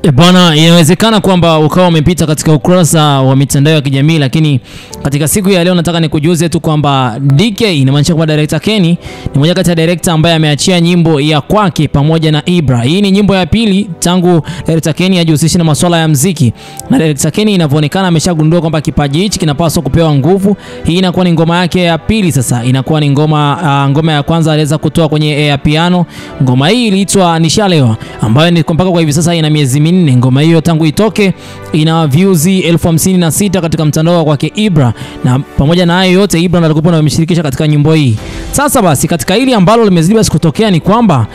Bwana, inawezekana kwamba ukawa umepita katika ukurasa wa mitandao ya kijamii, lakini katika siku ya leo nataka nikujuze tu kwamba DK, inamaanisha kwamba director Kenny ni mmoja kati ya director ambaye ameachia nyimbo ya kwake pamoja na Ibra. Hii ni nyimbo ya pili tangu director Kenny ajihusishe na masuala ya muziki. Na director Kenny inavyoonekana ameshagundua kwamba kipaji hichi kinapaswa kupewa nguvu. Hii inakuwa ni ngoma yake ya pili sasa. Inakuwa ni ngoma ya kwanza aliweza kutoa kwenye ya piano. Ngoma hii iliitwa Nishalewa, ambayo ni mpaka kwa hivi sasa ina miezi 4. Ngoma hiyo tangu itoke ina views 56,000 katika mtandao wake Ibra, na pamoja na hayo yote Ibra ndiye alikuwa amemshirikisha katika nyimbo hii. Sasa basi katika hili ambalo limezidi basi kutokea ni kwamba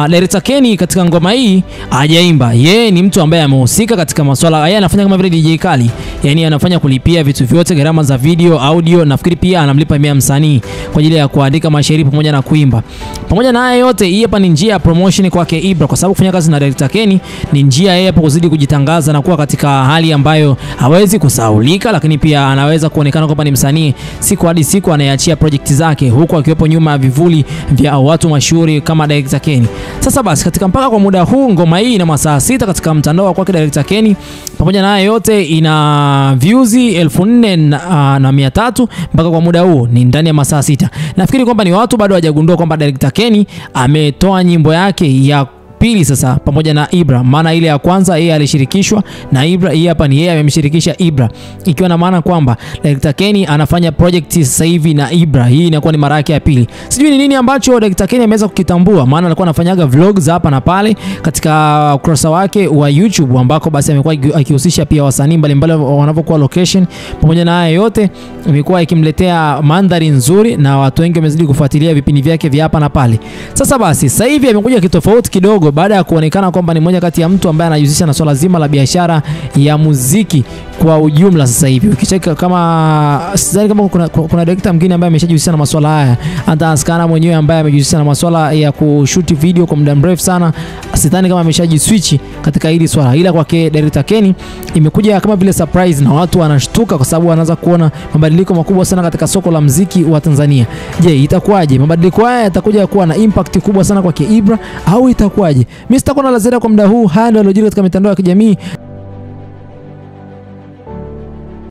director Kenny katika ngoma hii hajaimba. Yeye ni mtu ambaye amehusika katika masuala, yeye anafanya kama vile DJ Kali, yani anafanya kulipia vitu vyote, gharama za video, audio, nafikiri pia anamlipa msanii kwa ajili ya kuandika mashairi pamoja na kuimba. Pamoja na hayo yote, hii hapa ni njia ya promotion kwake Ibra, kwa sababu kufanya kazi na director Kenny ni njia yeye hapo kuzidi kujitangaza na kuwa katika hali ambayo hawezi kusahaulika, lakini pia anaweza kuonekana kwamba ni msanii siku hadi siku anayeachia project zake, huku akiwepo nyuma ya vivuli vya watu mashuhuri kama director Kenny. Sasa basi katika mpaka kwa muda huu ngoma hii ina masaa 6 katika mtandao wa kwake director Kenny. Pamoja na hayo yote ina views 4,300 mpaka kwa muda huu, ni ndani ya masaa 6. Nafikiri kwamba ni watu bado hawajagundua kwamba director Kenny ametoa nyimbo yake ya pili sasa pamoja na Ibra, maana ile ya kwanza yeye alishirikishwa na Ibra, hii hapa ni yeye amemshirikisha Ibra, ikiwa na maana kwamba director Kenny anafanya project sasa hivi na Ibra. Hii inakuwa ni mara yake ya pili. Sijui ni nini ambacho director Kenny ameweza kukitambua, maana alikuwa anafanyaga vlogs hapa na pale katika ukurasa wake wa YouTube, ambako basi amekuwa akihusisha pia wasanii mbalimbali wanavyokuwa location. Pamoja na haya yote imekuwa ikimletea mandhari nzuri na watu wengi wamezidi kufuatilia vipindi vyake vya hapa na pale. Sasa basi sasa hivi amekuja kitofauti kidogo baada ya kuonekana kwamba ni mmoja kati ya mtu ambaye anajihusisha na swala zima la biashara ya muziki kwa ujumla. Sasa hivi ukicheka kama sidhani kama kuna director mwingine ambaye ameshajihusisha na masuala haya, hata Askana mwenyewe ambaye amejihusisha na masuala ya kushoot video kwa muda mrefu sana, sidhani kama ameshajiswitch katika hili swala. Ila kwake director Kenny imekuja kama vile surprise, na watu wanashtuka kwa sababu wanaanza kuona mabadiliko makubwa sana katika soko la muziki wa Tanzania. Je, itakuwaje? Mabadiliko haya yatakuja kuwa na impact kubwa sana kwake Ibra au itakuwaje? Mimi sitakuwa na la ziada kwa muda huu. Haya ndio yaliyojiri katika mitandao ya kijamii.